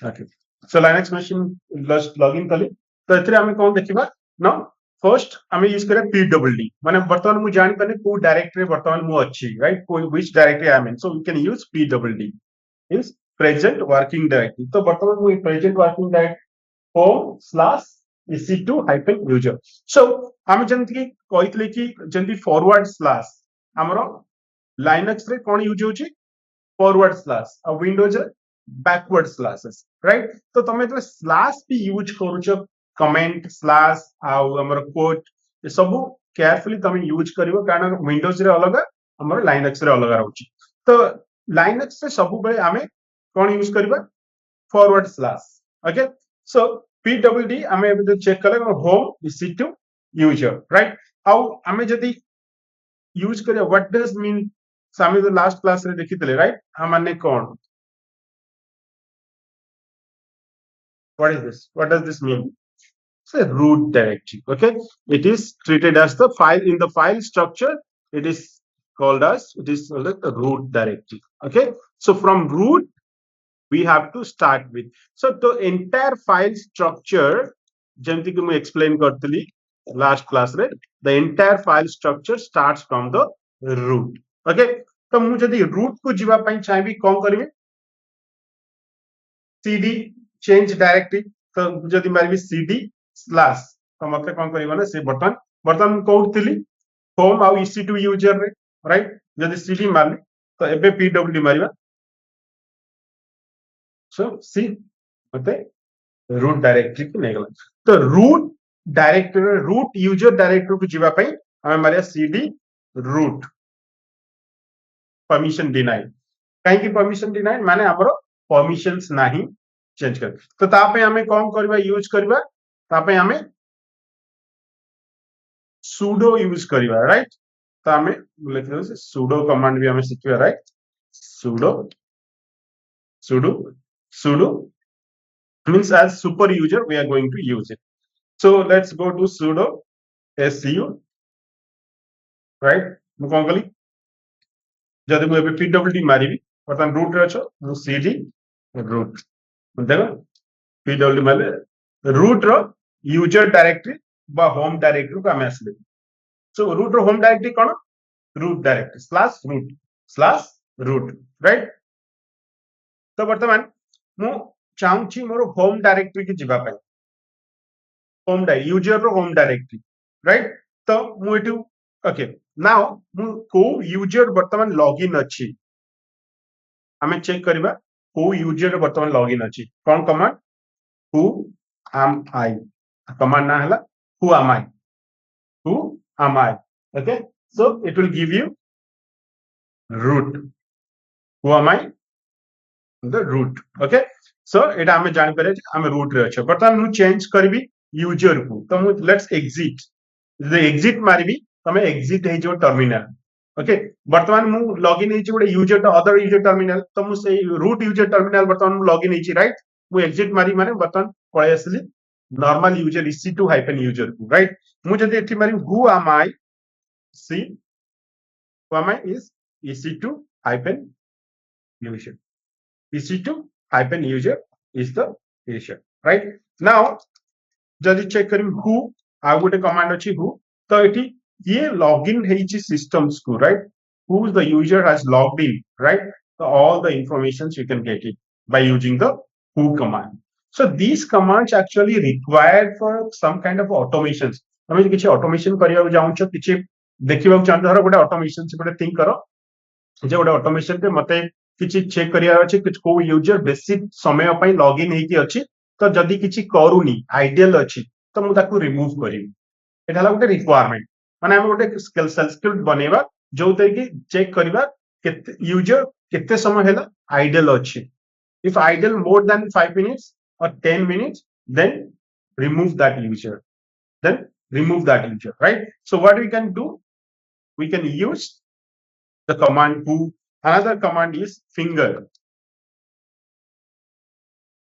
Okay. So Linux machine just login kali. तो एथिरे आमे कोन देखिबा ना फर्स्ट आमे यूज करे pwd माने वर्तमान मु जानि पाने को डायरेक्टरी वर्तमान मु अछि राइट को which directory I am in so we can use pwd means present working directory तो वर्तमान मु present working directory home/ec2 hyphen user so आमे जंति की कहितले कि जंति फॉरवर्ड स्लैश हमरो लिनक्स रे कोन यूज होची फॉरवर्ड स्लैश और विंडोज बैकवर्ड स्लैशेस राइट तो तुम जो स्लैश भी यूज करूछ कमेंट स्लैश आउ हमर कोट ये सब केयरफुली तुम यूज करिवो कारण विंडोज रे अलग हमर लिनक्स रे अलग रहउची तो लिनक्स रे सब बेले आमे कोन यूज करबा forward slash okay so pwd आमे एबे चेक कले होम ec2 यूजर राइट आउ आमे जदी यूज करिया व्हाट डज मीन सामे तो लास्ट क्लास रे देखितले राइट हम माने कोन what is this what does this mean it's a root directory okay it is treated as the file in the file structure it is called as it is called as the root directory okay so from root we have to start with so the entire file structure jemti ki mu explain kartili last class re the entire file structure starts from the root okay तो मु जदी root को जीवा पई चाहबी कोन करबी cd change directory तो जदी मारबी cd slash तो मतलब कोन करबो ना से बटन बटन कोउतली होम आ ec2 यूजर रे राइट जदी cd मारली तो एबे pwd मारिबा सो सी मते रूट डायरेक्टरी को नेगला तो root directory root user directory को जीवा पई हमें मारिया cd रूट परमिशन डिनाई काहे की परमिशन डिनाई माने हमरो परमिशंस नाही चेंज कर तो ता पे हमें कोन करबा यूज करबा ता पे हमें sudo यूज करबा राइट तो हमें लिखलो से sudo कमांड भी हमें सिखबा right sudo sudo sudo means as super user we are going to use it so let's go to sudo su right मु कोन कली जदि मु एबे pwd मारिबी बर्तमान रूट रे अछो मु cd रूट देखो pwd माले रूट रो यूजर डायरेक्टरी बा होम डायरेक्टरी को हम आसले सो रूट रो होम डायरेक्टरी कोन root directory slash root right तो वर्तमान मु चाहूची मोर होम डायरेक्टरी की जीवा पई होम डायरेक्टरी यूजर रो होम डायरेक्टरी राइट तो मु एटू ओके नाउ मु को यूजर वर्तमान लॉगिन अछि हमें चेक करबा को यूजर वर्तमान लॉगिन अछि कोन command who am I command na hela who am I okay so it will give you root who am I the root okay so eta hame jani pare hame root re acha but हम change करबी user को तो मु let's exit the exit मारबी तमे exit हे जो terminal okay वर्तमान मु login हे गोटे यूजर अदर यूजर टर्मिनल तो मु से रूट यूजर टर्मिनल वर्तमान मु लॉगिन हे राइट मु एग्जिट मारी माने वर्तमान पळे आसली normal user ec2 hyphen user को राइट मु जदी एठी मारी who am I see who am I is ec2 hyphen user ec2 hyphen user is the user right now जदी चेक करी who आ गोटे कमांड अछि who तो एठी ये लॉगिन हेची systems को right who the user has logged in right so all the informations you can get it by using the who command so these commands actually required for some kind of automations हमें किछि automation करिया जाउँ छ किछि देखिबा चाहत धर गोटे ऑटोमेशन से गोटे थिंक करो जे गोटे ऑटोमेशन पे मते किछि चेक करिया अछि कि को यूजर बेसिक समय पई लॉगिन हेकी अछि तो जदी किछि करूनी आइडियल अछि तो मु ताकू रिमूव करिवि एटा ला गोटे रिक्वायरमेंट माने हम गोटे सेल्फ स्क्रिप्ट बनेबा जो तरी कि चेक करबा केते यूजर केते समय हेला आइडियल अछि if idle more than 5 minutes or 10 minutes then remove that user then remove that user right so what we can do we can use the command who another command is finger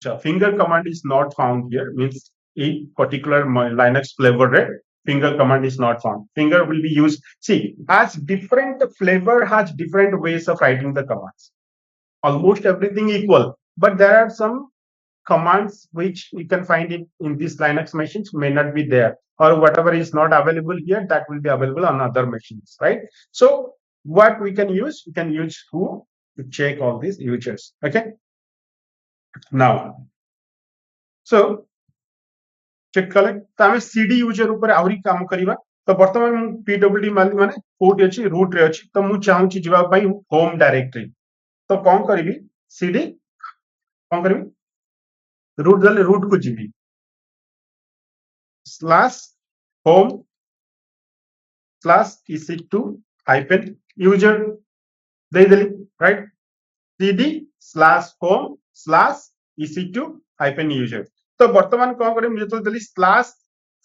so finger command is not found here means a particular linux flavor right finger command is not found finger will be used see as different flavor has different ways of writing the commands almost everything equal but there are some commands which you can find it in these Linux machines may not be there, or whatever is not available here, that will be available on other machines, right? So what we can use who to check all these users. Okay, now so check कले तो आम CD user ऊपर आहुरी काम करवा तो बर्तमान मु PWD माली माने कोठी अछि रूट रे अछि तो मु चाहूची जिबा पई होम डायरेक्टरी तो कौन करिवि सीडी कौन करिवि रूट दले रूट को जिबि slash home slash ec2 hyphen user दे देली right cd slash home slash ec2 hyphen user तो वर्तमान कौन करे मुझे तो देली slash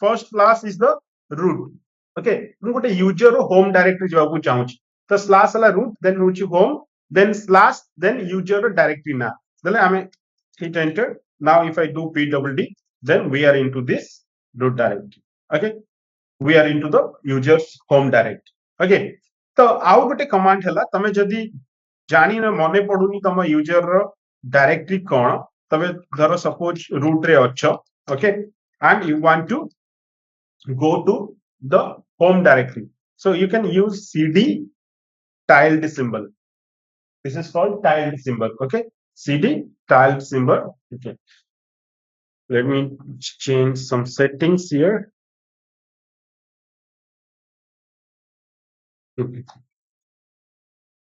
first slash is the root okay मु गोटे यूजर रो होम डायरेक्टरी जावा को चाहूची तो स्लैश वाला रूट देन होची home then slash then user रो डायरेक्टरी ना देले हमें hit enter now if I do pwd then we are into this root directory okay we are into the users home directory okay तो आउ गोटे command हला तमे जदी जानी न मने पडुनी तम यूजर रो डायरेक्टरी कोन तबे धरो सपोज रूट रे अच्छो okay and you want to go to the home directory so you can use cd tiled symbol this is called tiled symbol okay cd tiled symbol okay let me change some settings here okay,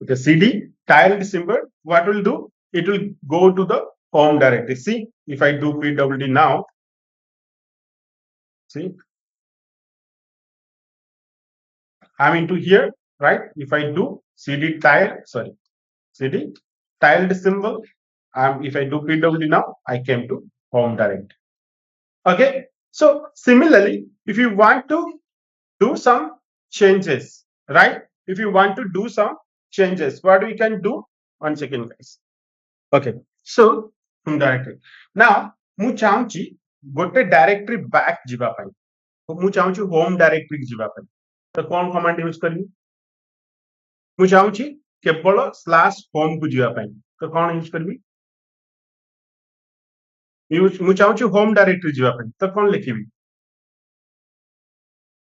okay. cd tiled symbol what will do it will go to the home directory see if I do pwd now see I'm into here right if I do cd tile sorry cd tiled symbol if I do pwd now I came to home directory okay so similarly if you want to do some changes right if you want to do some changes what we can do 1 second guys okay so home directory now mu चाहूची गोटे directory back जीवा पाई मु चाहूची home directory जीवा पाई तो कौन command use करी मु चाहूची केवल स्लैश होम को जीवा पाई तो कौन यूज करबी यूज मु चाहूची होम डायरेक्टरी जीवा पाई तो कौन लिखिबी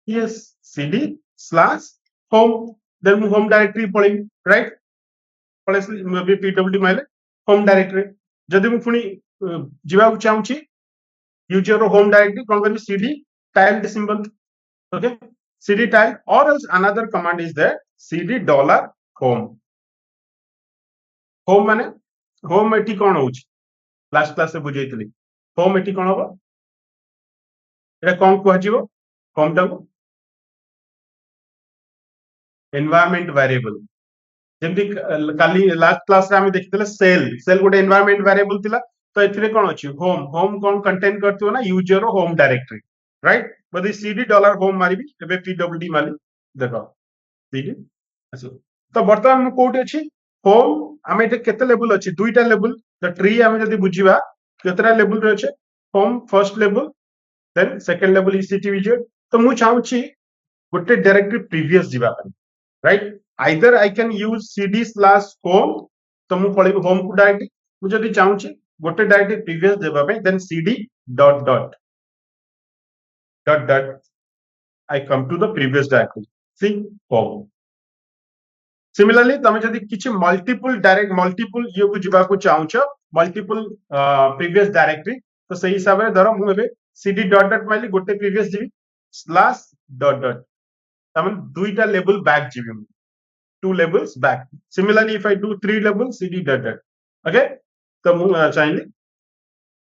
yes cd slash home then मु होम डायरेक्टरी पळेबी राइट पळेसली मे बी pwd माइले होम डायरेक्टरी जदि मु पुनी जीवा को चाहूची यूजर होम डायरेक्टरी कौन करबी cd tiled symbol okay cd tile or else another command is there cd dollar home home माने home एटी कोन होउची लास्ट क्लास से बुझैतली home एटी कोन होबो एटा कोन कहजिवो home टा एनवायरनमेंट वेरिएबल जेमति काली लास्ट क्लास रे हम देखितले सेल गोटे एनवायरनमेंट वेरिएबल थिला तो एथिरे कोन अछि होम कोन कंटेन करथियो ना यूजर होम डायरेक्टरी राइट बदी cd डॉलर होम मारिबी एबे pwd माली देखो cd अच्छा तो वर्तमान मु कोठी अछि होम हमें एटे केते लेवल अछि दुईटा लेवल द ट्री हमें जदी बुझिबा केतरा लेवल रे अछि home first level then second level ect user तो मु चाहूची गोटे डायरेक्टरी प्रीवियस जीवा पाई right either I can use cd slash home तो मु पळे होम को डायरेक्टली मु जदी चाहूची गोटे डायरेक्टली प्रीवियस देबा पे then cd dot dot dot dot I come to the previous directory see home similarly तमे जदी किछि मल्टीपल ये को जिबा को चाहूछ मल्टीपल प्रीवियस डायरेक्टरी तो सही हिसाब रे धरो मु एबे cd dot dot माइली गोटे previous GB slash dot dot तमन दुईटा लेवल बैक जीबी मु 2 levels back similarly if I do 3 levels cd dot dot okay तो मु चाइली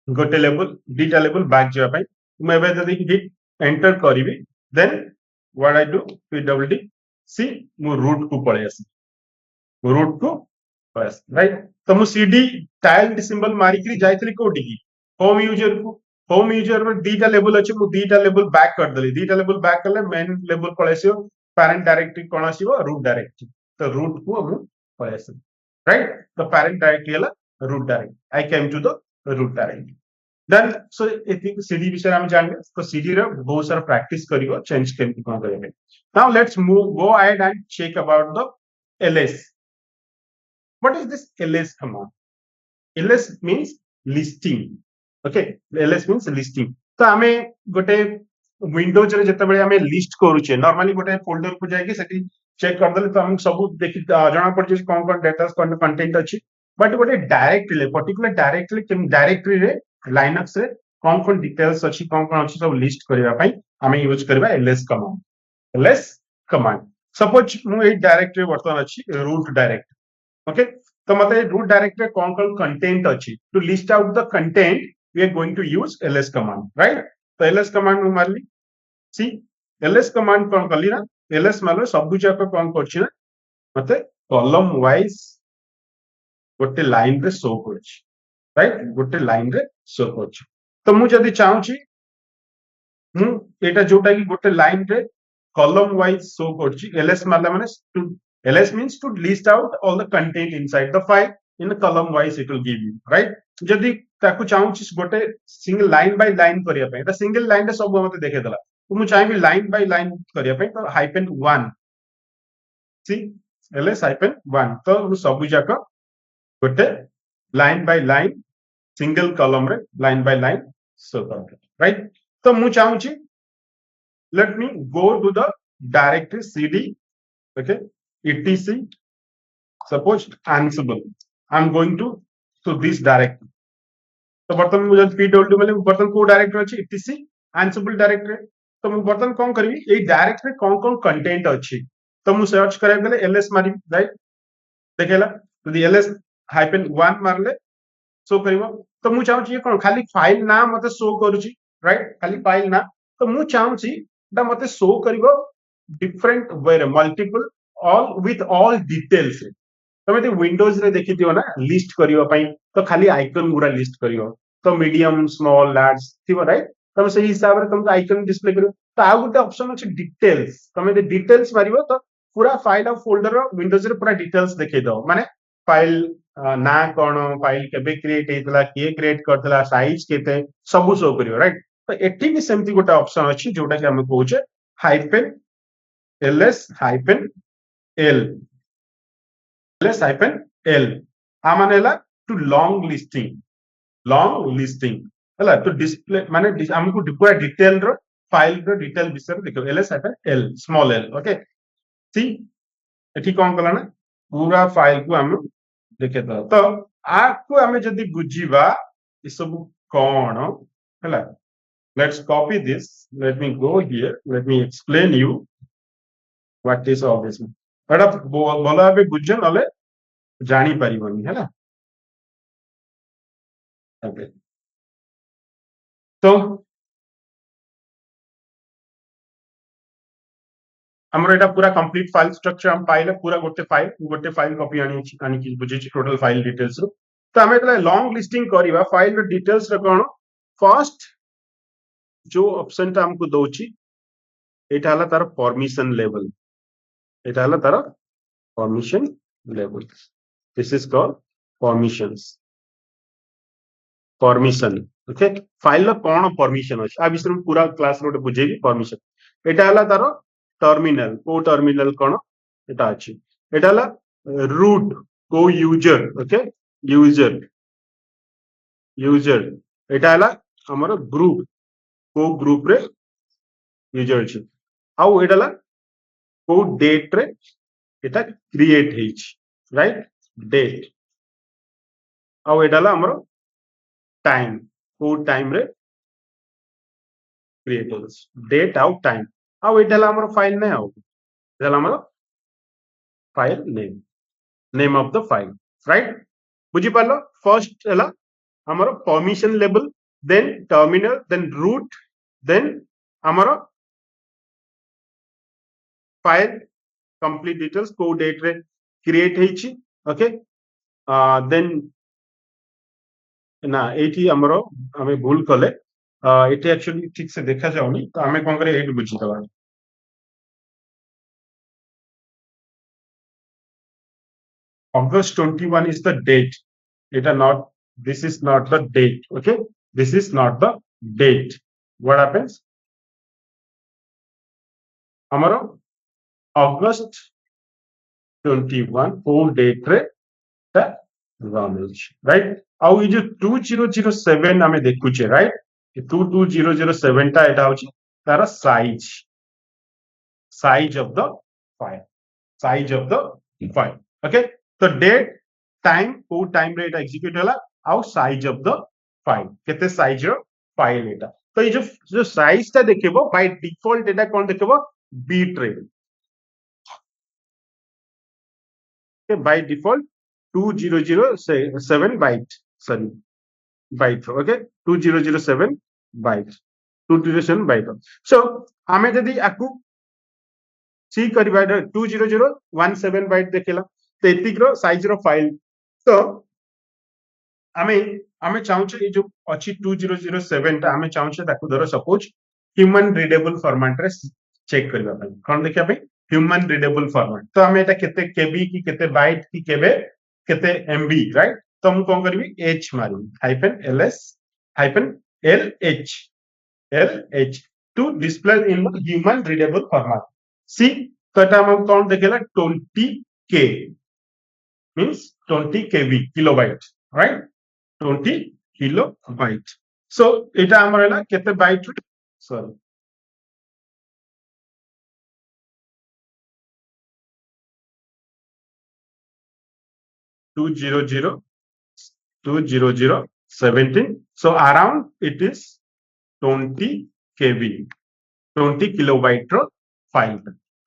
गोटे लेवल दीटा लेवल बैक जीवा पाई मु एबे जदी हिट एंटर करिवि then what I do pwd see मु रूट को पळे आसी रूट को बस राइट तो मु cd टाइल्ड सिंबल मारी करी जाइतली कोठी की होम यूजर में दीटा लेवल अछि मु दीटा लेवल बैक कर देली दीटा लेवल बैक करले मेन लेवल पळेसियो पैरेंट डायरेक्टरी कोन आसीबो रूट डायरेक्टरी तो रूट को हम पळेसि राइट तो पैरेंट डायरेक्टरी हला root directory I came to the root directory then so एथि cd विषय हम जानबे तो cd रे बहुत सारा प्रैक्टिस करिवो चेंज केमति कोन करबे now let's move go ahead and check about the ls what is this ls command ls means listing okay LS means listing तो आमे गोटे विंडोज रे जतबेले आमे लिस्ट करूचे नॉर्मली गोटे फोल्डर को जाके सेठी चेक कर देले तो हम सब देखि जाना पड़ जे कोन कोन डाटा कंटेंट अछि बट गोटे डायरेक्टली पर्टिकुलर डायरेक्टरी रे लाइनक्स रे कोन कोन डिटेल्स अछि कोन कोन अछि सब लिस्ट करबा पई आमे यूज करबा एलएस कमांड सपोज मु ए डायरेक्टरी वर्तमान अछि रूट डायरेक्ट ओके तो मतलब रूट डायरेक्टरी कौन कौन कंटेंट अच्छी to list out the content we are going to use LS command right तो एलएस कमांड में मारली सी एलएस कमांड कौन कली ना एलएस मारले सब जाक कौन करछि ना मते कॉलम वाइज गोटे लाइन रे शो करछि राइट गोटे लाइन रे शो करछि तो मु जदी चाहूछि मु एटा जोटा कि गोटे लाइन रे column wise show करछि ls मारला माने to ls means to list out all the content inside the file in a column wise it will give you right जदी ताकू चाहूछि गोटे सिंगल लाइन बाय लाइन करिया पय त सिंगल लाइन रे सब मते देखे देला तो मु चाहि लाइन बाय लाइन करिया पय तो -1 सी ls -1 तो मु सब जाक गोटे line by line single column रे लाइन बाय लाइन शो कर राइट तो मु चाहूछि let me go to the directory cd okay etc suppose ansible I'm going to this directory तो बर्तन मुझे pwd मतलब बर्तन को डायरेक्टरी अछि etc ansible डायरेक्टरी तो मु बर्तन कोन करबी ए डायरेक्टरी कोन कोन कंटेंट अछि तो मु सर्च करे गेले ls मारी राइट देखेला यदि ls -1 मारले शो करिवो तो मु चाहूची ये कोन खाली फाइल नाम मते शो करूची राइट खाली फाइल ना तो मु चाहूची दा मते शो करिवो डिफरेंट वे रे multiple all with all details तमे ते विंडोज रे देखि दियो ना लिस्ट करियो पई तो खाली आइकन गुरा लिस्ट करियो तो मीडियम स्मॉल लार्ज थिबो राइट तमे सही हिसाब रे तुमको आइकन डिस्प्ले करियो तो आ गुटे ऑप्शन अछि डिटेल्स तमे ते डिटेल्स मारिवो तो पूरा फाइल ऑफ फोल्डर विंडोज रे पूरा डिटेल्स देखै दो माने फाइल ना कोन फाइल केबे क्रिएट हेतला के क्रिएट करतला साइज केते सब शो करियो राइट तो एठी भी सेमती गोटे ऑप्शन अछि जोटा कि हम कहूचे hyphen ls hyphen l ls hyphen l आ माने हला टू लॉन्ग लिस्टिंग हला तो डिस्प्ले माने हमको पूरा डिटेल रो फाइल रो डिटेल विषय देखो ls hyphen l small l okay see एठी कोन कला ना पूरा फाइल को हम देखे तो आपको हमें जदी बुझीबा ई सब कोन हला let's copy this let me go here let me explain you what is all this बड़ा बोला भाबे बुझ नले जानी परिबनी है ना ओके तो हमर एटा पूरा कंप्लीट फाइल स्ट्रक्चर हम पाइले पूरा गोटे फाइल कॉपी आनी की बुझे टोटल फाइल डिटेल्स रो तो हमें एतला लॉन्ग लिस्टिंग करिवा फाइल रो डिटेल्स रो कोन फर्स्ट जो ऑप्शन ता हमको दोची एटा हला तार परमिशन लेवल एटा हला तार permission level this is called permission okay file रो कोन परमिशन अछि आ विषय में पूरा क्लास रो बुझेबी परमिशन एटा हला तार टर्मिनल को टर्मिनल कोन एटा अछि एटा हला रूट को यूजर ओके यूजर एटा हला हमर ग्रुप को ग्रुप रे यूजर अछि आउ एटा हला को डेट रे एटा क्रिएट हेछि राइट डेट आउ एटा हला हमर टाइम को टाइम रे क्रिएट होछि डेट आउ टाइम आउ एटा हला हमर फाइल नै आउ एटा हला हमर file name of the file right बुझी पालो फर्स्ट हला हमर permission level then terminal then root then हमर फाइल कंप्लीट डिटेल्स को डेट रे क्रिएट हेछि ओके देन ना एठी हमर हमें भूल कले एठी एक्चुअली ठीक से देखा जाउनी तो हमें कोन करे एठी बुझी दवा August 21 is the date. This is not the date. Okay. This is not the date. What happens? Amaro August 21 whole date re the right आउ ये जो 2007 आमे देखुचे राइट 22007 टा एटा होची तार size of the file size of the file okay तो date time को time रे एटा एग्जीक्यूट होला आउ साइज ऑफ द फाइल केते साइज रो फाइल एटा तो ये जो साइज ता देखिबो बाय डिफॉल्ट एटा कोन देखिबो बीट रे by default 2007 byte sorry byte okay 2007 byte 2007 byte so आमे जदी आकु सी करबा 20017 बाइट देखिला तो एतिक रो साइज रो फाइल तो आमे आमे चाहूचे ये जो अछि 2007 ता आमे चाहूचे ताकु धरो सपोज ह्यूमन रीडेबल फॉर्मेट रे चेक करबा पई कोन देखिया पई ह्यूमन रीडेबल फॉर्मेट तो आमे एटा केते केबी की केते बाइट की केते एमबी राइट तो हम कोन करबी H मारबी -ls -lh to display in the human readable format see तो एटा हम कोन देखेला 20k means 20 kb kilobyte right 20 kilobyte so एटा हमर हला केते bite sorry 200 20017 so around it is 20 kb 20 kilobyte row file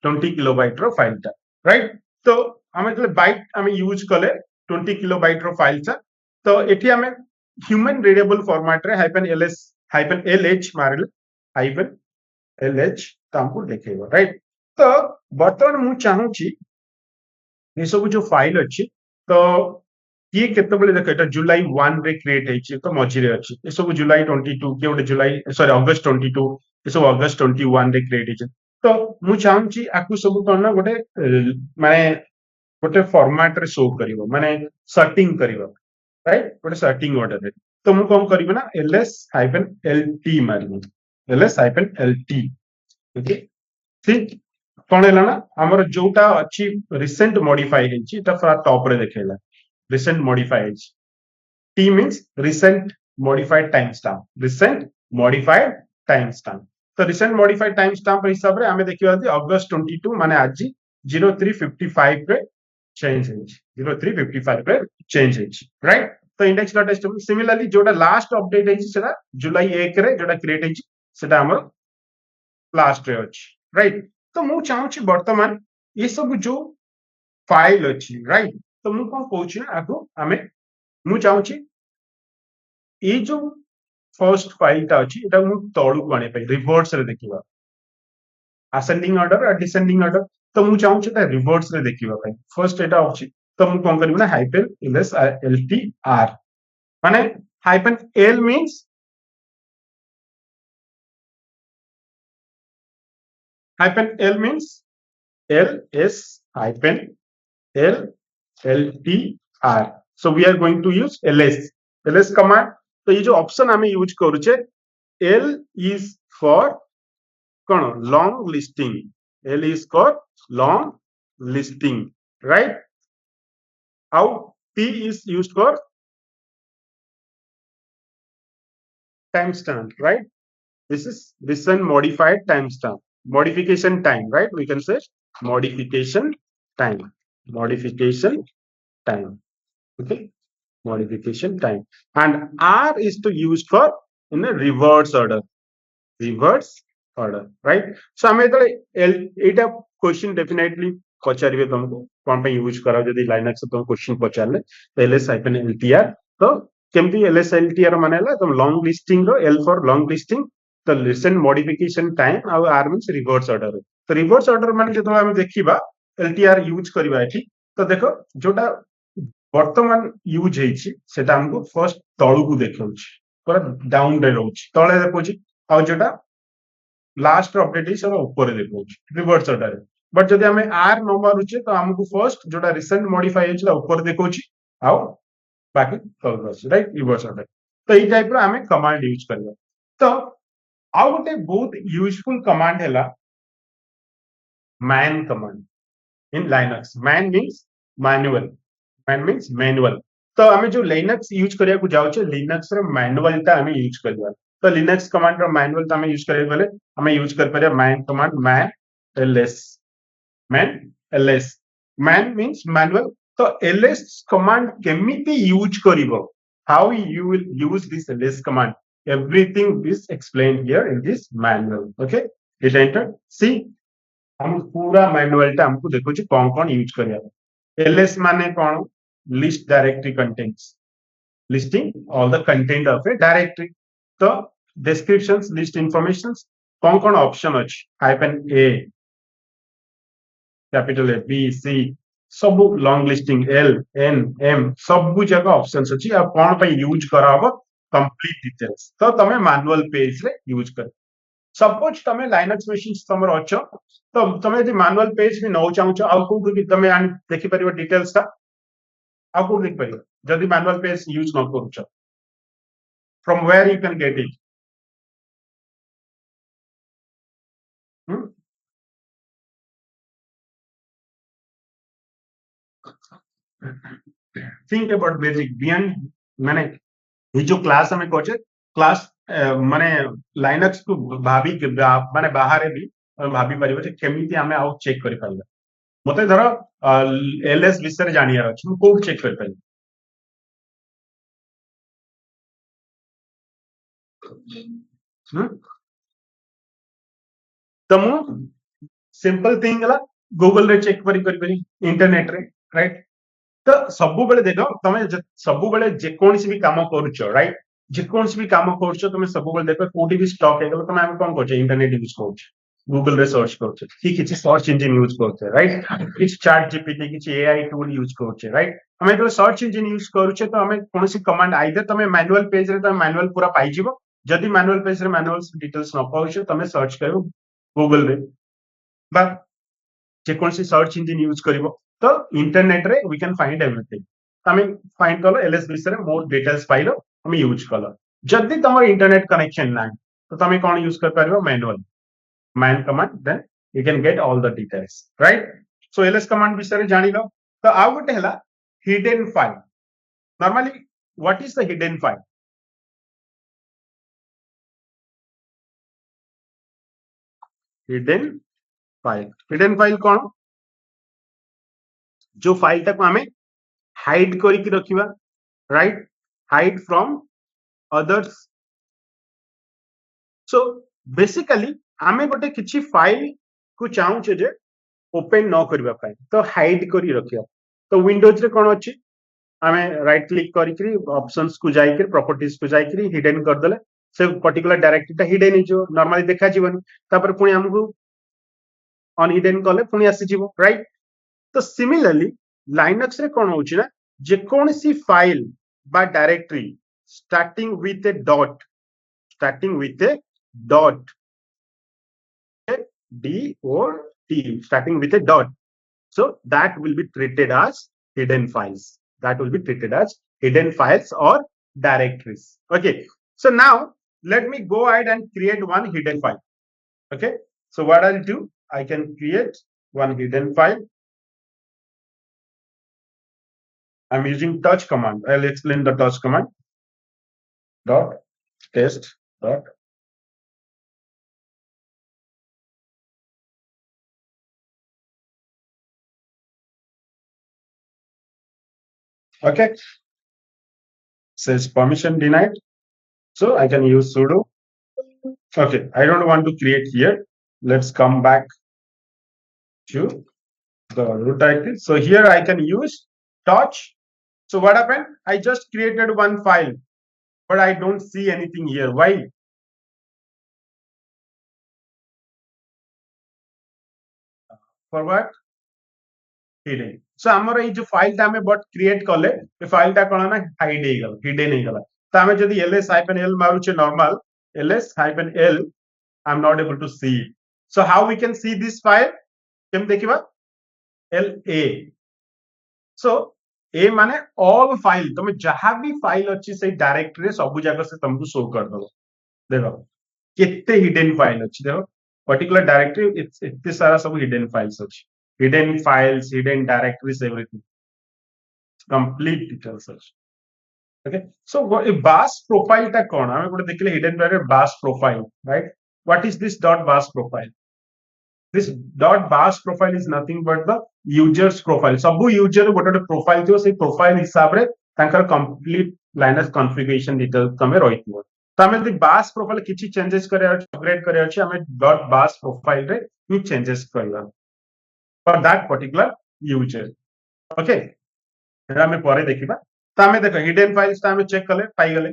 20 kilobyte row file ता right तो हमें जले बाइट हमें यूज कले 20 kilobyte रो फाइल ता तो एठी हमें ह्यूमन रीडेबल फॉर्मेट रे -lh मारले -lh तामको देखेबो राइट तो बर्तमान मु चाहूची ये सब जो फाइल अछि तो ये केते बेले देख एटा जुलाई 1 रे क्रिएट हेछि तो मझी रे अछि ये सब जुलाई 22 के ओटे जुलाई सॉरी अगस्त 22 ये सब अगस्त 21 रे क्रिएट हेछि तो मु चाहूची आकु सब कोन ना गोटे माने गोटे फॉर्मेट रे शो करिवो माने सेटिंग करिवो राइट गोटे सेटिंग ऑर्डर रे तो मु कोन करिवो ना ls-lt मारिवो ls-lt ओके ठीक कोन हैला ना हमर जोटा अछि रिसेंट मॉडिफाई हेछि एटा पूरा टॉप रे देखेला recent modified t means recent modified timestamp recent modified timestamp तो recent modified timestamp हिसाब रे हमें देखिबा जे अगस्त 22 माने आज 0355 रे चेंज हेछि 0355 रे चेंज हेछि राइट तो इंडेक्स डॉट एचटीएमएल सिमिलरली जोटा लास्ट अपडेट हेछि सेटा जुलाई 1 रे जोटा क्रिएट हेछि सेटा हमर लास्ट रे अछि राइट तो मु चाहूछि वर्तमान ये सब जो फाइल अछि राइट तो मु कोन कहूछि ना आको हमें मु चाहूछि ए जो फर्स्ट फाइल ता अछि एटा मु तळु को आने पई रिवर्स रे देखिबा असेंडिंग ऑर्डर और डिसेंडिंग ऑर्डर तो मु चाहूछि ता रिवर्स रे देखिबा पई फर्स्ट एटा अछि तो मु कोन करबो ना -ls-ltr माने -l means -l means ls -l LTR so we are going to use ls command तो ये जो ऑप्शन हमें यूज करूचे L is for कौन long listing L is for long listing right how T is used for timestamp right this is recent modified timestamp modification time right we can say modification time okay modification time and R is to use for in a reverse order right so हमें तो एटा question definitely पचारिबे तुमको कोन पे use करा जदी Linux तुम question पचारले तो ls-ltr तो केमती ls-ltr मानेला तुम लॉन्ग लिस्टिंग रो l फॉर लॉन्ग लिस्टिंग तो रिसेंट मॉडिफिकेशन टाइम और r मींस रिवर्स ऑर्डर तो रिवर्स ऑर्डर माने जतो हम देखिबा ltr यूज करबा एठी तो देखो जोटा वर्तमान यूज हेछि सेटा हमको फर्स्ट तळु को देखौछि पूरा डाउन रे रहउछि तळे देखौछि आ जोटा लास्ट अपडेट है सब ऊपर देखौछि रिवर्स ऑर्डर बट जदी हमें r न मारुचे तो हमको फर्स्ट जोटा रिसेंट मॉडिफाई हेछि ऊपर देखौछि आ बाकी तळु राइट रिवर्स ऑर्डर तो ई टाइप रो हमें कमांड यूज करबा तो आ गोटे बहुत यूजफुल कमांड हैला man command in linux man means manual man means manual तो आमे जो लिनक्स यूज करिया को जाउछे लिनक्स रे मैनुअल ता आमे यूज करबा तो लिनक्स कमांड रो मैनुअल ता आमे यूज करिया बेले आमे यूज कर परिया man command man ls man ls man means manual तो ls कमांड केमिति use करिवो how you will use this ls command everything is explained here in this manual okay hit enter see हम पूरा manual टा हमको देखो जी कौन use करिया ls माने कौन list directory contains listing all the content of a directory तो descriptions list informations कौन ऑप्शन अछि hyphen a capital A B C सब long listing L N M सब जगह ऑप्शंस अछि आ कौन पे यूज करा हो कंप्लीट डिटेल्स तो तमे मैनुअल पेज रे यूज कर सपोज तमे लाइनक्स मशीन तमर अछ तो तमे जे मैनुअल पेज भी नौ चाहू आ को भी तमे देखि परिबो डिटेल्स का आ को देख परिबो जदी मैनुअल पेज यूज न करूछ from where you can get it think about basic beyond माने ये जो क्लास हमें कोचे क्लास माने लाइनक्स को भाभी के माने बाहर भी भाभी परिबो जे केमिति हमें आउ चेक करि पाइबा मते धर एलएस विषय जानियार अछि मु को चेक करि पाइबा तो मु सिंपल थिंग गला गूगल रे चेक करि इंटरनेट रे राइट तो सबु बेले देखो तमे सबु बेले जे कोनसी भी काम करूछ राइट जे कोनसी भी काम करूछ तमे सबु बेले देखो कोठी भी स्टॉक हे गेलो तमे हम कोन करछ इंटरनेट यूज करछ गूगल रे सर्च करछ कि किछि सर्च इंजन यूज करछ राइट किछि चैट जीपीटी किछि एआई टूल यूज करछ राइट हमें जो सर्च इंजन यूज करूछ तो हमें कोनसी कमांड आइदर तमे मैनुअल पेज रे तमे मैनुअल पूरा पाई जिवो जदी मैनुअल पेज रे मैनुअल डिटेल्स न पाउछ तमे सर्च करिवो गूगल रे बा जेकोसी सर्च इंजन यूज करिवो तो इंटरनेट रे वी कैन फाइंड एवरीथिंग हमें फाइंड कलो एलएस विषय मोर डिटेल्स पाइलो हमें यूज कलो जदी तमर इंटरनेट कनेक्शन ना तो तमे कोन यूज कर पारिबो manual man command then you can get all the details right so LS command विषय जानि लो तो आ गोटे हला hidden file normally what is the hidden file hidden file कोन जो फाइल टाको हमें हाइड करिक रखिबा right hide from others so basically आमे गोटे किछि फाइल को चाहू छे जे ओपन न करबा पाए तो हाइड करी रखिया तो विंडोज रे कोन अछि आमे राइट क्लिक करिकरी ऑप्शंस को जाई के प्रॉपर्टीज को जाई के हिडन कर देले से पर्टिकुलर डायरेक्टरी ता हिडन ही जो नॉर्मली देखा जीवन तापर पुनी हमहु अनहिडन कले पुनी आसी जीवो राइट तो सिमिलरली लाइनक्स रे कोन होछि ना जे कोनसी फाइल बा directory starting with a dot d or t starting with a dot so that will be treated as hidden files or directories okay so now let me go ahead and create one hidden file okay so what I'll do I can create one hidden file I'm using touch command I'll explain the touch command dot test dot okay says permission denied so I can use sudo okay I don't want to create here let's come back to the root directory so here I can use touch so what happened I just created one file but I don't see anything here why for what hidden so हमर ए जो file ता हमें but create करले ए file ता कोन ना hide हे गेल hidden हे गेल तो हमें जदी ls-l मारुचे normal ls-l I am not able to see it so how we can see this file केम देखिबा la so ए माने ऑल फाइल तुम जहां भी फाइल अछि से डायरेक्टरी रे सब जगह से तुमको शो कर दो देखो कितने हिडन फाइल अछि देखो पर्टिकुलर डायरेक्टरी इतने सारा सब हिडन फाइल्स अछि hidden files hidden directories everything complete details अछि Okay, so what a bus profile ta kon ame gote dekhile hidden value bus profile, right? What is this dot bus profile? This dot bars profile is nothing but the user's profile. Sabu user gote profile thio sei profile hisab re tankar complete linux configuration details tame rohithibo. तो आम यदि बास profile किसी changes करे upgrade करे अछि आम dot बास प्रोफाइल रे ही चेंजेस करबा for that particular user. Okay, era में परे देखिबा. तो आम देखो हिडन फाइल्स ता आम चेक कले पाई गले,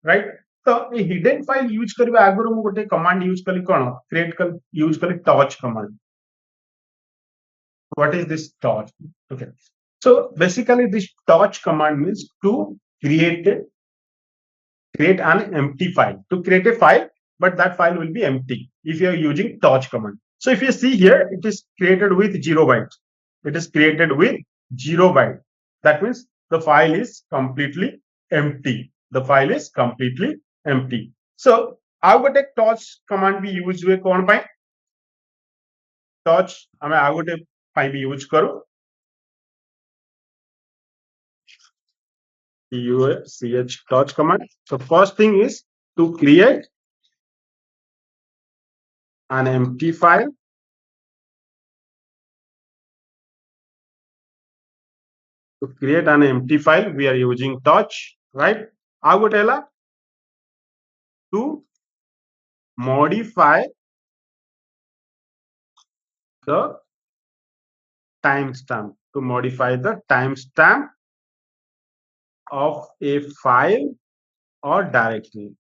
राइट? तो ए हिडन फाइल यूज करबा आगुरु मु गोटे कमांड यूज कली कोन क्रिएट कर यूज कली torch command. What is this torch? Okay, so basically this torch command means to create an empty file, to create a file, but that file will be empty if you are using torch command. So if you see here, it is created with 0 bytes. It is created with 0 byte. That means the file is completely empty. The file is completely empty. So I would take torch command be used with कौन पाए torch हमें I would पाए भी use करो touch torch command. So first thing is to create an empty file. To create an empty file, we are using touch, right? I would tell to modify the timestamp. To modify the timestamp of a file or directory.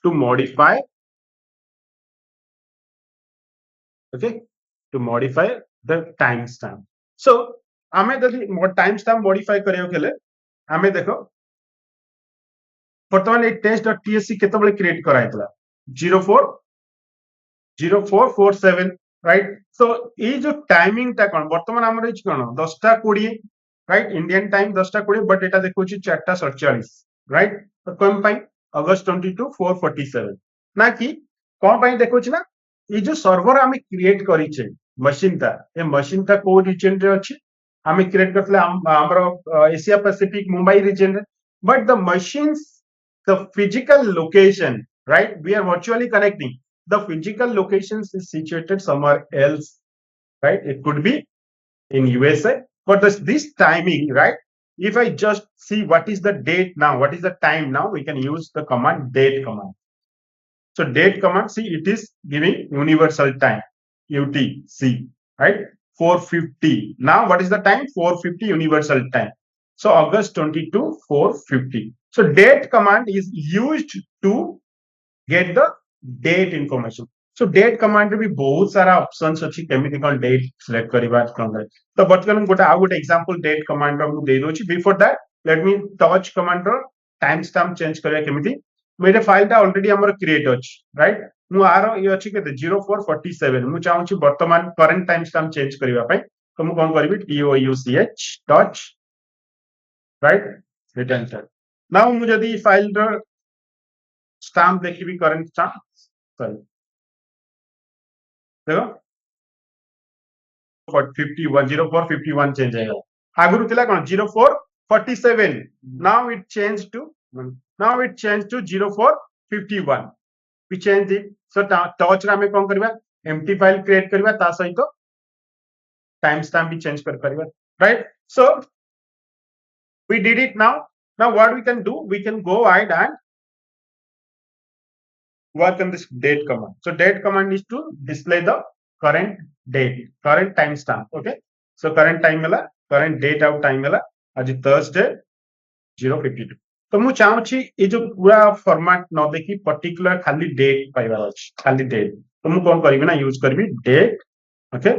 To modify, okay, to modify the timestamp. So, हमें यदि timestamp modify करियो केले हमें देखो बर्तमान एक test.tsc केतबेले create कराइतला 0447 right. सो ये जो टाइमिंग टा कोन बर्तमान हमर इच कोन 10 टा 20 राइट इंडियन टाइम 10 टा 20 बट एटा देखोची 4 टा 47 राइट. तो कोन पाई अगस्त 22 447 ना कि कोन पाई देखोची ना ये जो सर्वर हमें क्रिएट करिचे मशीन टा ए मशीन टा को रीजन रे अछि हमें क्रिएट करथले हमरो एशिया पैसिफिक मुंबई रीजन रे but the machines the physical location, right? We are virtually connecting. The physical locations is situated somewhere else, right? It could be in USA, but this timing, right? If I just see what is the date now, what is the time now, we can use the command date command. So date command, see, it is giving universal time, UTC, right? 450. Now, what is the time? 450 universal time. So August 22, 450. So date command is used to get the date information. So date command रे भी बहुत सारा options अछि केमिति कोन date select करिबा कोन. तो बर्तमान गोटे आ गोटे एग्जांपल डेट कमांड रो दे दोछि. Before that let me touch command रो टाइम स्टैम्प चेंज करिया केमिति मेरे फाइल टा ऑलरेडी हमर क्रिएट अछि राइट. मु आरो ये अछि केते 0447 मु चाहू छी वर्तमान करंट टाइम स्टैम्प चेंज करिवा पय. तो मु कोन करबी touch touch right return time. Now मु जदी फाइल रो स्टैम्प देखिबी करंट स्टैम्प सॉरी देखो 51 0451 चेंज है. आगुरु थिला कोन 0447. Now it change to 0451. we change it. So touch रे हमें कोन करबा एम्प्टी फाइल क्रिएट करबा ता सहित टाइम स्टैम्प भी चेंज कर करबा right. So we did it now. Now what we can do, we can go ahead and work on this date command. So date command is to display the current date, current timestamp. Okay, so current time hela current date out time hela आज Thursday 052. तो मु चाहू छी ए जो पूरा format न देखि particular खाली डेट पाइबार अछि खाली डेट. तो मु कोन करबी ना यूज करबी date. Okay,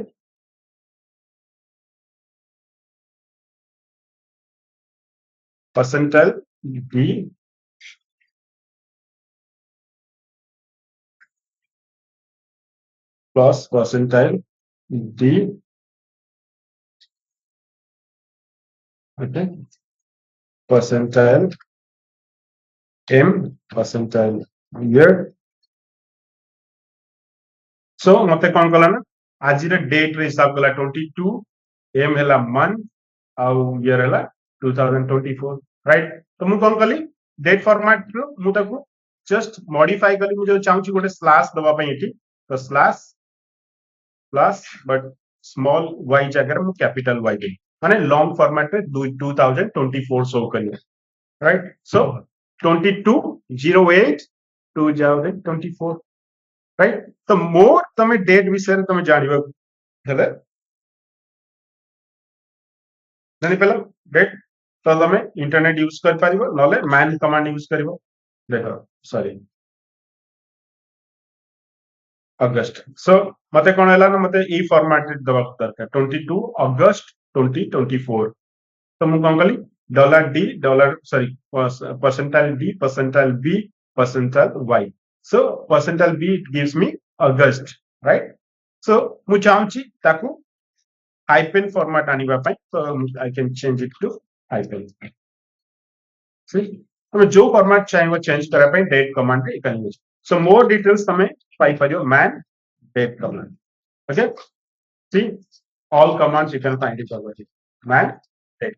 percentile d plus percentile d. Okay, percentile m percentile year. So मते कोन कला ना आज रे डेट रे हिसाब कला 22 m हला मंथ ଆଉ year ହେଲା 2024 right ତ ମୁଁ କଣ କଲି date format ରୁ ମୁଁ ତାକୁ just modify କଲି ମୁଁ ଯୋଉ ଚାହୁଁଛି ଗୋଟେ ସ୍ଲାସ୍ ଦବା ପାଇଁ ଏଠି ତ slash plus but small y ଜାଗାରେ ମୁଁ କ୍ୟାପିଟାଲ Y ଦେଲି ମାନେ ଲଙ୍ଗ ଫର୍ମାଟ ରେ 2024 ଶୋ କରିବ right so 2208 2024 right ତ ମୋର ତମେ ଡେଟ୍ ବିଷୟରେ ତମେ ଜାଣିବାକୁ ହେଲେ ଜାଣିପାରିଲ ଡେଟ୍ ତ ତମେ ଇଣ୍ଟରନେଟ ୟୁଜ କରିପାରିବ ନହେଲେ ମ୍ୟାନ୍ କମାଣ୍ଡ ୟୁଜ କରିବ ଦେଖ ସରି ଅଗଷ୍ଟ ସୋ ମତେ କଣ ହେଲା ନା ମତେ ଏଇ ଫର୍ମାଟ ରେ ଦବାକୁ ଦରକାର 22 ଅଗଷ୍ଟ 2024 ତ ମୁଁ କଣ କଲି $D sorry percentile D percentile B percentile Y so percentile B it gives me August right so ମୁଁ ଚାହୁଁଛି ତାକୁ hyphen format ଆଣିବା ପାଇଁ ତ I can change it to hyphen see ତମେ ଯୋଉ ଫର୍ମାଟ ଚାହିଁବ ଚେଞ୍ଜ କରିବା ପାଇଁ ଡେଟ୍ କମାଣ୍ଡ ରେ ଏକା ୟୁଜ so more details ତମେ ପାଇପାରିବ man date command okay see all commands you can find it over here man date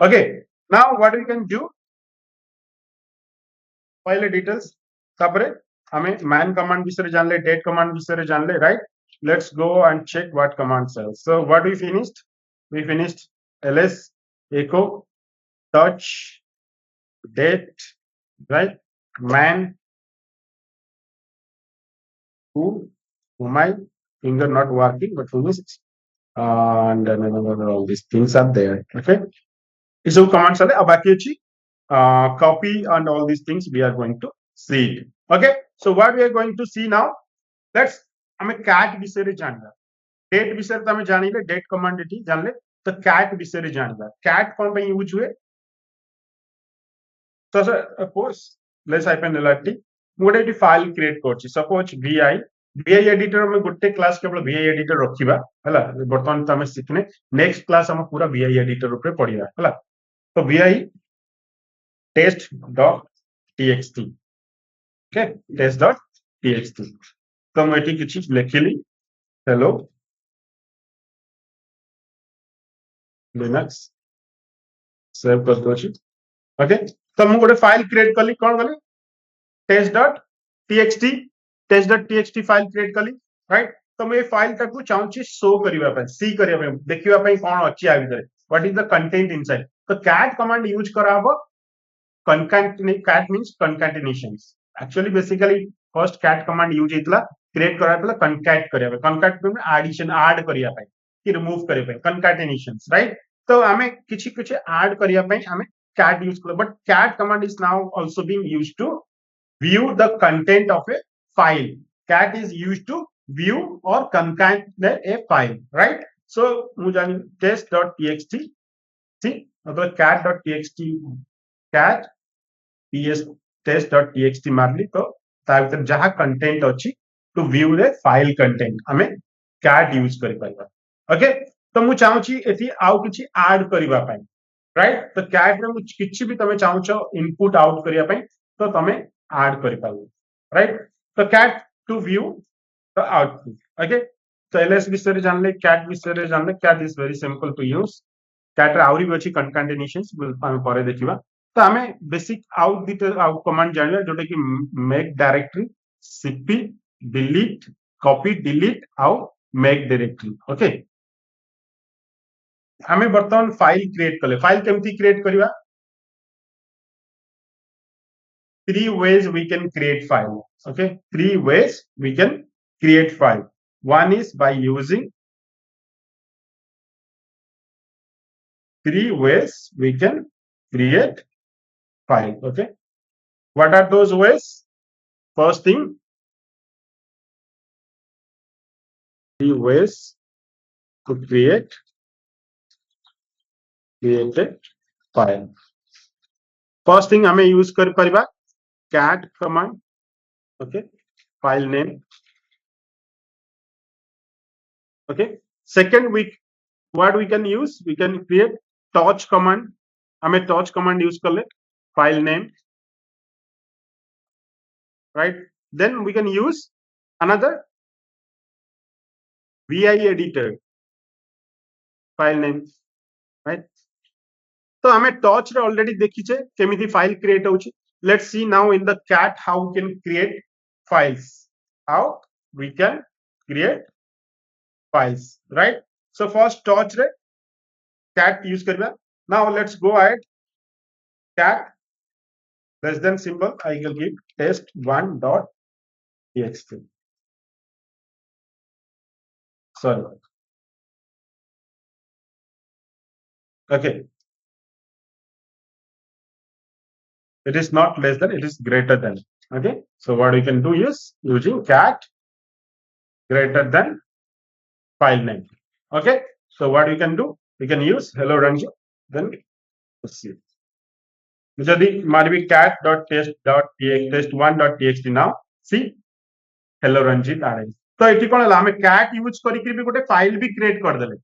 okay now what we can do पहले डिटेल्स तापरे हमें man command विषय जानले date command विषय जानले right let's go and check what command says so what we finished ls echo touch date right man who my finger not working but finished and all these things are there okay is all commands are अब बाकी अछि copy and all these things we are going to see it okay so what we are going to see now let's हमें cat विषय रे जानबा date विषय रे तमे जानिले date command एठी जानले तो cat विषय रे जानबा cat कोन पे यूज हुए तो सपोज लेट्स हाइपन एलटी गोटे एठी फाइल क्रिएट करछि सपोज vi एडिटर में गोटे क्लास केवल vi एडिटर रखिबा हला वर्तमान तमे सिखने नेक्स्ट क्लास हम पूरा vi एडिटर ऊपर पढिबा हला तो vi test.txt okay test.txt तो मैं एठी किछि लिखिली हेलो लिनक्स सेव कर दोछि ओके तो मु गोटे फाइल क्रिएट कली कोन कली test.txt test.txt फाइल क्रिएट कली राइट तो मैं फाइल टाकू चाहूची शो करिवा पे सी करिवा पे देखिवा पे कोन अछि आ भीतर what is the content inside तो cat कमांड यूज कराबो concatenate cat means concatenations actually basically first cat command use हेतला क्रिएट करा पे concat करिया पे concat में एडिशन ऐड करिया पे कि रिमूव करिया पे concatenations राइट तो हमें किछि किछि ऐड करिया पे हमें cat यूज करो but cat command is now also being used to view the content of a file cat is used to view or concatenate a file right so mujani test.txt see मतलब cat.txt cat ps test.txt मारली तो ता भीतर जहा content अछि to view the file content हमें cat use करि परबा ओके तो मु चाहूची एथि आउ किछि ऐड करिवा पय राइट तो cat रे मु किछि भी तमे चाहूचो इनपुट आउट करिया पय तो तमे ऐड करि पाबो राइट तो cat to view the output okay तो ls विषय जानले cat विषय जानले cat is very simple to use cat रे आउरी भी अछि कंकाटेनेशंस हम परे देखिबा तो हमें basic out detail out command जानले जोटा कि make directory cp delete copy delete आउ मेक डायरेक्टरी ओके हमें वर्तमान फाइल क्रिएट कले फाइल केमती create करिवा three ways we can create file okay three ways we can create file one is by using three ways we can create file okay what are those ways first thing three ways to create a file first thing हमें use कर परिबा cat command okay file name okay second what we can use we can create torch command हमें torch command use कर ले file name right then we can use another vi editor file name right तो आमे touch रे already देखिचे केमिति file create होची. Let's see now in the cat how we can create files. How we can create files, right? So first touch रे cat use करबा. Now let's go ahead. Cat less than symbol I will give test1 dot txt. Sorry. Okay. It is not less than, it is greater than. Okay. So what we can do is using cat greater than file name. Okay. So what we can do? We can use hello Ranju. Then let's see. ଯଦି ମାରିବି cat dot test dot test1 dot txt now see hello Ranjit आए तो एठी कोन हला हमें cat use करी भी गोटे फाइल भी क्रिएट कर देले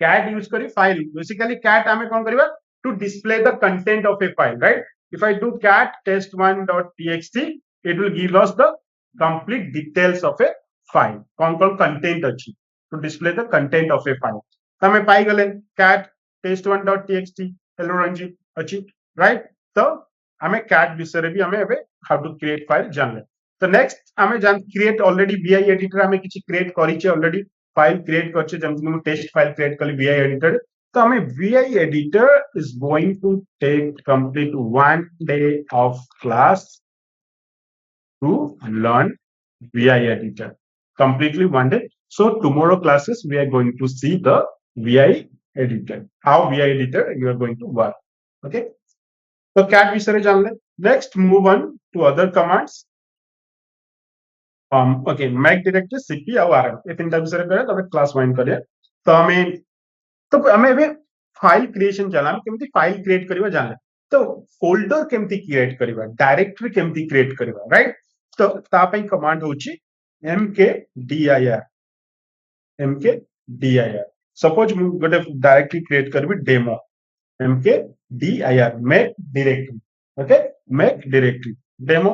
cat यूज करी फाइल बेसिकली cat आमे कोन करबा to display the content of a file right if I do cat test1 dot txt it will give us the complete details of a file कौन content अछि to display the content of a file तो हमें पाई गले cat test1 dot txt hello Ranjit अछि right तो हमें cat विषय रे भी हमें एबे हाउ टू क्रिएट फाइल जानले तो नेक्स्ट हमें जान क्रिएट ऑलरेडी vi एडिटर हमें किछि क्रिएट करिचे ऑलरेडी फाइल क्रिएट करछे जेमति हम टेस्ट फाइल क्रिएट कली vi एडिटर तो हमें vi editor is going to take complete 1 day of class to learn vi editor completely 1 day so tomorrow classes we are going to see the vi editor how vi editor you are going to work okay so cat विषय जान ले next move on to other commands okay make directory cp और rm ये तीन विषय करे तबे class 1 करे तो हमें तो हमें एबे फाइल क्रिएशन चला केमती फाइल क्रिएट करबा जानले तो फोल्डर केमती क्रिएट करबा डायरेक्टरी केमती क्रिएट करबा राइट तो ता पई कमांड होची mkdir mkdir सपोज मु गोटे डायरेक्टरी क्रिएट करबी डेमो mkdir make directory ओके make directory डेमो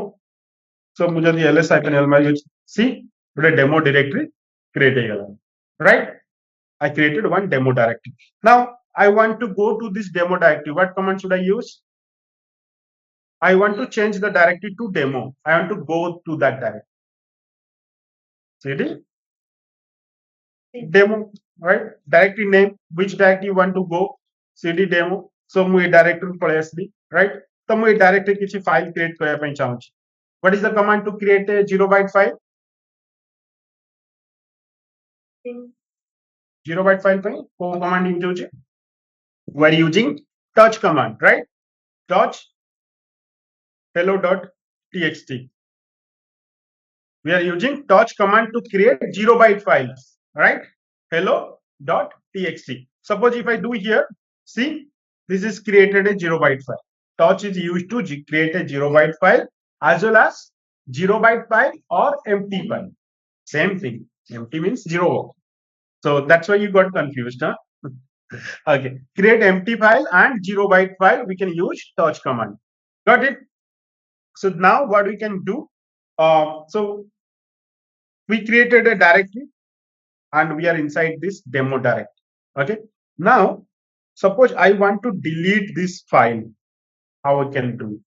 सो मुझे ls icon l यूज सी गोटे डेमो डायरेक्टरी क्रिएट हे गला right I created one demo directory. Now I want to go to this demo directory. What command should I use? I want to change the directory to demo. I want to go to that directory. CD demo, right? Directory name, which directory you want to go? CD demo. So mu directory pale asli, right? So mu directory kichi file create kariya pai chahunchi. What is the command to create a 0 byte file? 0 byte file pai ko command use hoche? We are using touch command, right? Touch hello.txt. We are using touch command to create 0 byte files, right? Hello.txt. Suppose if I do here, see, this is created a 0 byte file. Touch is used to create a 0 byte file as well as 0 byte file or empty file. Same thing. Empty means 0. So that's why you got confused, huh? Okay, create empty file and 0 byte file. We can use touch command. Got it? So now what we can do? So we created a directory and we are inside this demo directory. Okay. Now suppose I want to delete this file. How I can do?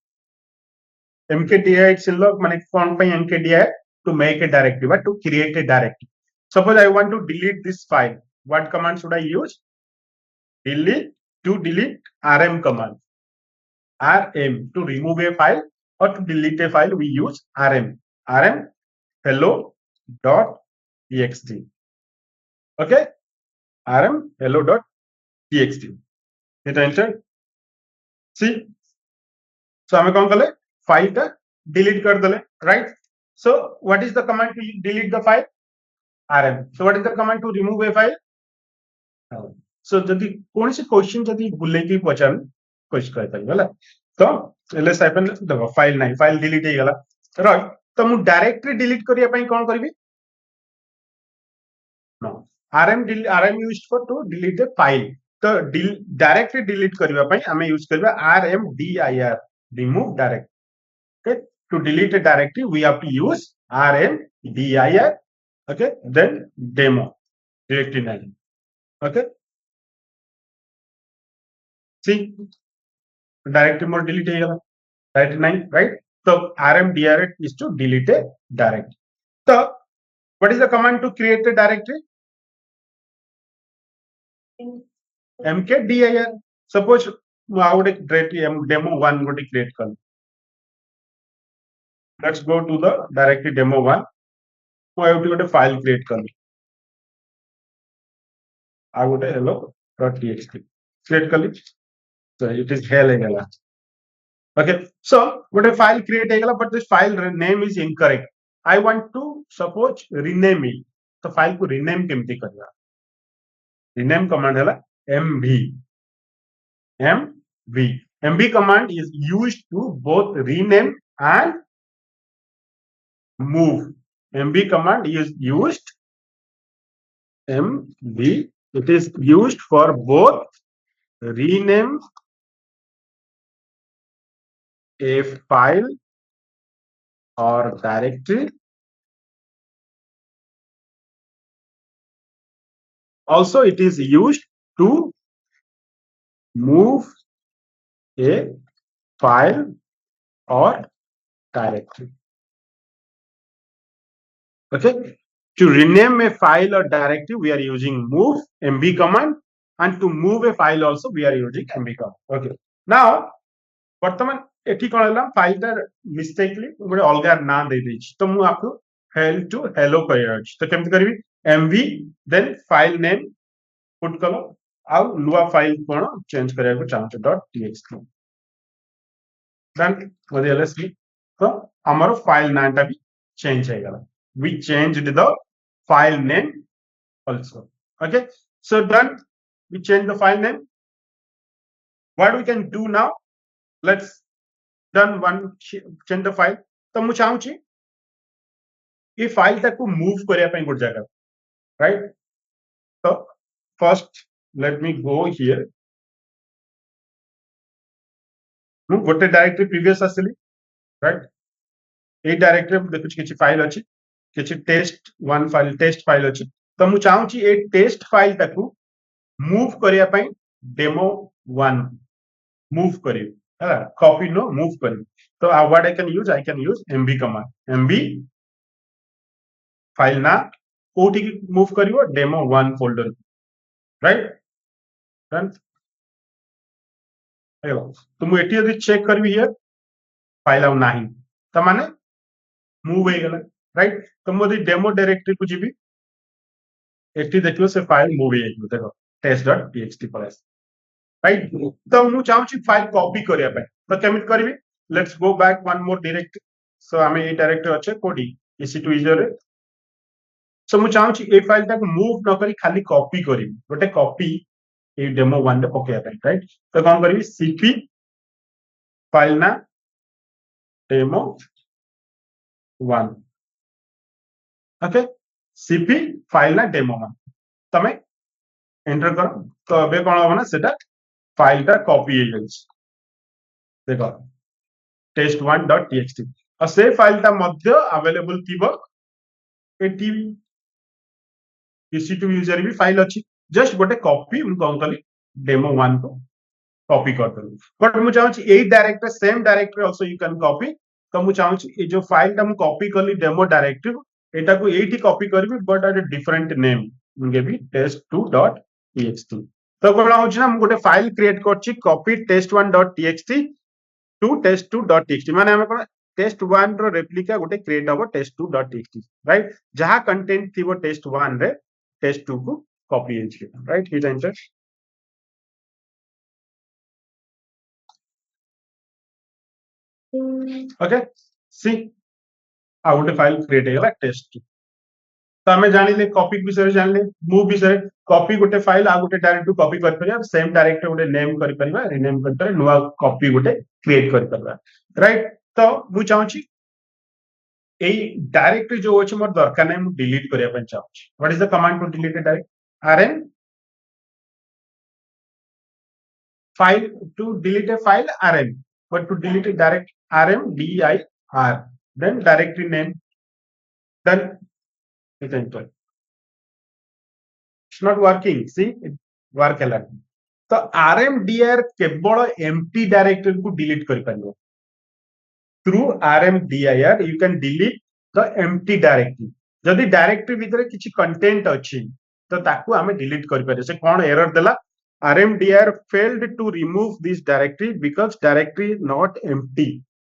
mkdir log mane kon pai mkdir to make a directory, but to create a directory. Suppose I want to delete this file. What command should I use? Delete to delete rm command. Rm to remove a file or to delete a file we use rm. Rm hello.txt. Okay, rm hello.txt. Hit enter. See, so हमें कौन कले file का delete कर दले, right? So what is the command to delete the file? rm. So what is the command to remove a file? So जदि कौन सी question जदि भूले की पहचान कोशिश करता है वाला तो ls icon देखो फाइल नहीं फाइल डिलीट हे गला राइट तो मु डायरेक्टली डिलीट करिया पई कोन करबी no rm used for to delete the file तो डायरेक्टली डिलीट करिया पई हमें यूज करबा rmdir remove direct okay to delete a directory we have to use rmdir okay then demo directory name okay see directory more delete ହେଇଗଲା right nine right so rm direct is to delete a directory so what is the command to create a directory mkdir suppose ମୁଁ ଆଉ ଗୋଟେ directory demo1 ଗୋଟେ create କଲି let's go to the directory demo1 ମୁଁ ଏଉଠି ଗୋଟେ file create କଲି ଆଉ ଗୋଟେ hello.txt create କଲି so it is hell ହେଇଗଲା okay so ଗୋଟେ file create ହେଇଗଲା but this file name is incorrect I want to suppose rename it तो file को rename केमती करवा rename command है mv mv command is used to both rename and move mv command is used mv it is used for both rename a file or directory also it is used to move a file or directory okay to rename a file or directory we are using move mv command and to move a file also we are using mv command okay now ବର୍ତ୍ତମାନ ଏଠି କଣ ହେଲା file ଟା ମିଷ୍ଟେକଲି ଗୋଟେ ଅଲଗା ନାଁ ଦେଇ ଦେଇଛି ତ ମୁଁ आपको ହେଲ୍ ଟୁ ହେଲୋ କରିବାର ଅଛି ତ କେମିତି କରିବି mv ଦେନ୍ ଫାଇଲ ନେମ୍ ପୁଟ୍ କଲ ଆଉ ନୂଆ ଫାଇଲ କଣ ଚେଞ୍ଜ କରିବାକୁ ଚାହୁଁଛ .txt ଦେନ୍ ମତେ ହେଲା ସି ତ ଆମର ଫାଇଲ ନାଁଟା ବି ଚେଞ୍ଜ ହେଇଗଲା we changed the file name also okay so done we change the file name what we can do now let's done one change the file तो ମୁଁ ଚାହୁଁଛି ଏ ଫାଇଲ ଟାକୁ ମୁଭ୍ କରିବା ପାଇଁ ଗୋଟେ ଜାଗା ରାଇଟ୍ ତ ଫର୍ଷ୍ଟ ଲେଟ୍ ମି ଗो ହିୟର ମୁଁ ଗୋଟେ ଡାଇରେକ୍ଟରି ପ୍ରିଭିୟସ୍ ଆସିଲି ରାଇଟ୍ ଏଇ ଡାଇରେକ୍ଟରି ମୁଁ ଦେଖୁଛି କିଛି ଫାଇଲ ଅଛି କିଛି test1 ଫାଇଲ ଟେଷ୍ଟ ଫାଇଲ ଅଛି ତ ମୁଁ ଚାହୁଁଛି ଏ ଟେଷ୍ଟ ଫାଇଲ ଟାକୁ ମୁଭ୍ କରିବା ପାଇଁ demo1 ମୁଭ୍ କରିବି ହେଲା କପି नो ମୁଭ୍ କରିବି तो what I can use mv command mv file ना कोठी की मूव करिवो demo1 folder right done hello तो मु एटी यदि चेक करबी हियर फाइल आउ नाही त माने मूव हे गेला राइट तो मु यदि डेमो डायरेक्टरी को जीबी एटी देखियो से फाइल मूव हे गेला देखो test.txt पर राइट तो मु चाहूची फाइल कॉपी करिया पे तो केमिट करबी let's go back one more directory so हमें ये डायरेक्टरी अच्छे कोडी ec2 यूजर रे सो मु चाहूची ए फाइल टाक मूव न करी खाली कॉपी करी गोटे कॉपी ए demo1 रे पकेया पे राइट तो कोन करबी cp फाइल ना demo1 ओके cp फाइल ना demo1 तमे एंटर करो तो अबे कोन होबो ना सेटा फाइल टा कॉपी हे जाइछ देखो test1.txt और से फाइल टा मध्य अवेलेबल थिबो एटी ec2 यूजर भी फाइल अच्छी जस्ट गोटे कॉपी मु कोन कली demo1 को कॉपी कर दलु बट मु चाहूची a directory same directory also you can copy तो मु चाहूची ए जो फाइल टा मु कॉपी करली डेमो डायरेक्टरी एटा को एठी कॉपी करबी बट एट डिफरेंट नेम मु गेबी test2.txt तो कोन होची ना मु गोटे फाइल क्रिएट करची कॉपी test1.txt टू test2.txt माने हम कोन test1 रो रेप्लिका गोटे क्रिएट हबो test2.txt राइट जहा कंटेंट थिबो test1 रे test2 को कॉपी हेछि right hit enter okay see आ गोटे फाइल क्रिएट हेला टेस्ट तो हमें जानिले कॉपी विषय जानिले मूव विषय कॉपी गोटे फाइल आ गोटे डायरेक्ट कॉपी कर परिया सेम डायरेक्ट गोटे नेम कर परिया रीनेम कर परिया नुवा कॉपी गोटे क्रिएट कर परिया राइट तो मु चाहूची एई डायरेक्टरी जो अछि मोर दरकार नै मु डिलीट करिया पन चाहूची what is the command to delete a direct rm file to delete a file rm but to delete a direct rm dir then directory name then hit enter it's not working see it work a lot तो rmdir केवल empty directory को delete कर पारिबो through rmdir you can delete the empty directory जदि directory भितर किछि content अछि तो ताकू आमे डिलीट कर पारे से कोन एरर देला rmdir failed to remove this directory because directory not empty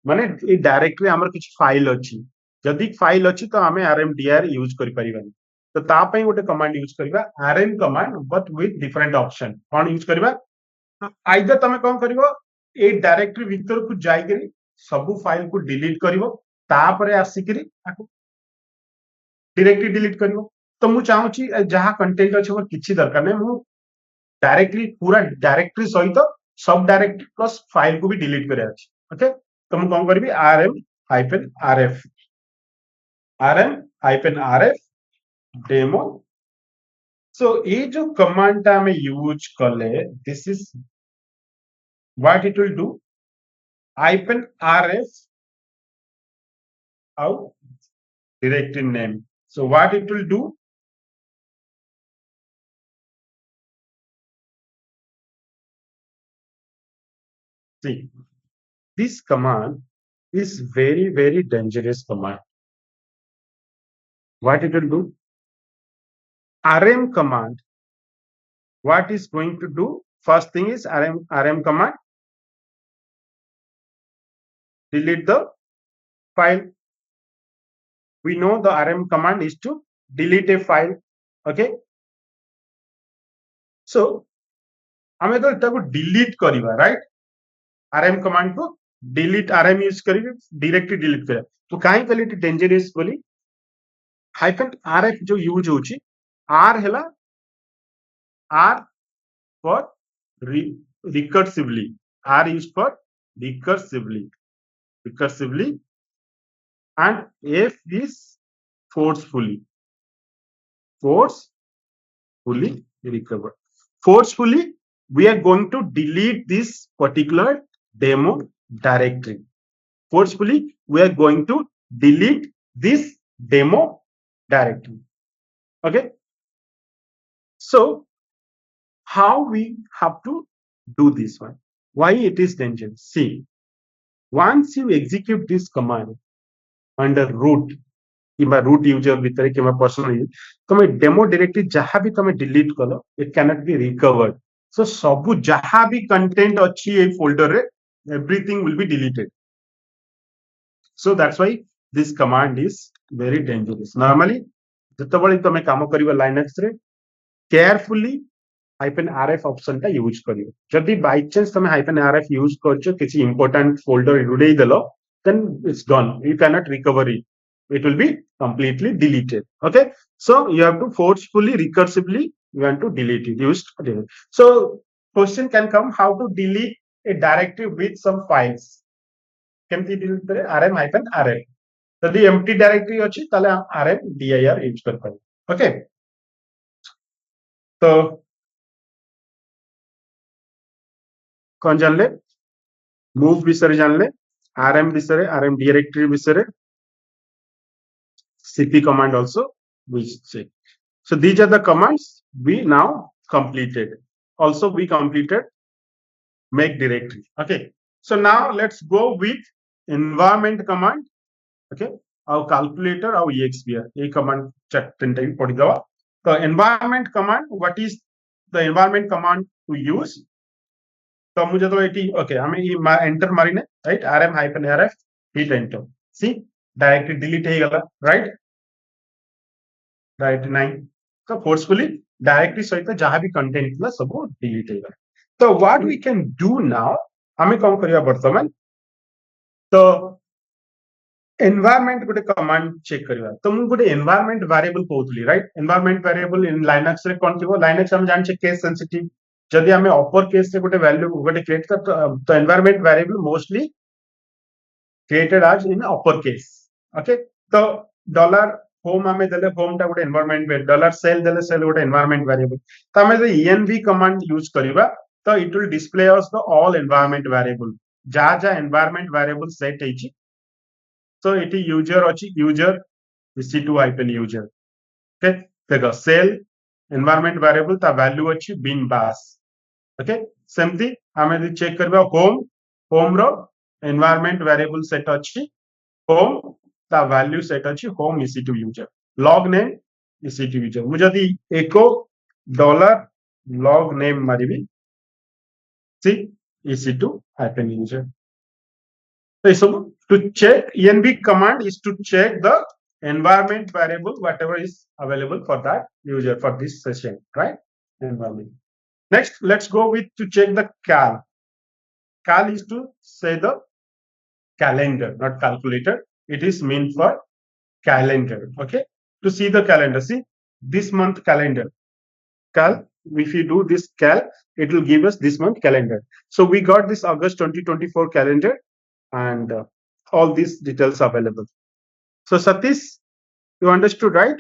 माने ए डायरेक्टरी हमर किछि फाइल अछि जदि फाइल अछि तो आमे rmdir यूज कर परिबानी तो ता पई गोटे कमांड यूज करबा rm command but with different option cone use करबा आइदर तमे कोन करबो ए डायरेक्टरी भितर को जाई करी सबु फाइल को डिलीट करिवो तापरे आसिकरी ताको डायरेक्टली डिलीट करिवो तो मु चाहूची जहा कंटेंट अछि मोर किछि दरकार नै मु डायरेक्टली पूरा डायरेक्टरी सहित सब डायरेक्टरी प्लस फाइल को भी डिलीट करे अछि ओके तो मु कोन करबी rm-rf डेमो सो ये जो कमांड ता हमें यूज करले this is what it will do -rf out directory name so what it will do see this command is very dangerous command what it will do rm command what is going to do first thing is rm command delete the file we know the rm command is to delete a file okay so हमें तो इटा को delete करिवा right rm command को delete rm use करिवे directly delete करे तो काहे कहले इट डेंजरस बोली -rf जो यूज होची r हैला r for recursively r used for recursively and f is forcefully recover forcefully we are going to delete this particular demo directory forcefully we are going to delete this demo directory okay so how we have to do this one why it is dangerous see once you execute this command under root किबा root user भितर किबा personal तमे demo directory जहां भी तमे delete कलो it can not be recovered so सबु जहां भी कंटेंट अछि ए फोल्डर रे everything will be deleted so that's why this command is very dangerous normally जतबळे तमे काम करिवो लाइनक्स रे केयरफुली -rf ऑप्शन ता यूज करियो जदी बाय चांस तमे -rf यूज करछो किछि इंपोर्टेंट फोल्डर उडै देलो then it's gone you cannot recover it will be completely deleted okay so you have to forcefully recursively you want to delete it used so question can come how to delete a directory with some files can we delete the rm-rf जदि empty directory अछि ताले rmdir use कर पाए okay तो कौन जानले move विषय जानले rm विषय rm directory विषय cp command also we check so these are the commands we now completed also we completed make directory okay so now let's go with environment command okay our calculator our expr a command check 10 time podi dawa so environment command what is the environment command to use तो मुझे तो eighty okay हमें ये enter मारिने right rm-rf hit enter see directly delete हे गला right right नहीं तो फोर्सफुली डायरेक्टली सहित जहां भी कंटेंट थला सब डिलीट हे गला तो what we can do now हमें कौन करिया वर्तमान तो एनवायरनमेंट गोटे कमांड चेक करबा तो मु गोटे एनवायरनमेंट वेरिएबल कहउतली right environment variable in Linux रे कोन थिबो लाइनक्स हम जान छे केस सेंसिटिव जदि हमें अपर केस से गोटे वैल्यू गोटे क्रिएट कर तो environment variable mostly created as in upper case okay तो डॉलर होम हमें देले होम टा गोटे एनवायरनमेंट वेरिएबल डॉलर सेल देले सेल गोटे एनवायरनमेंट वेरिएबल तो हमें जे env कमांड यूज करबा तो it will display us the all environment variable जा जा एनवायरनमेंट वेरिएबल सेट हेची so it is user अछि user ec2-user okay देखो सेल एनवायरनमेंट वेरिएबल ता वैल्यू अछि bin bash ओके सेमती आम चेक करबा होम होम रो एनवायरनमेंट वेरिएबल सेट अछि होम ता वैल्यू सेट अछि home EC two user log name EC two user मु जदी एको डॉलर लॉग नेम मारिबी see EC two hyphen user so to check env command is to check the environment variable whatever is available for that user for this session right environment. Next let's go with to check the cal is to say the calendar not calculator it is meant for calendar okay to see the calendar see this month calendar cal if you do this cal it will give us this month calendar so we got this august 2024 calendar and all these details available so Satish you understood right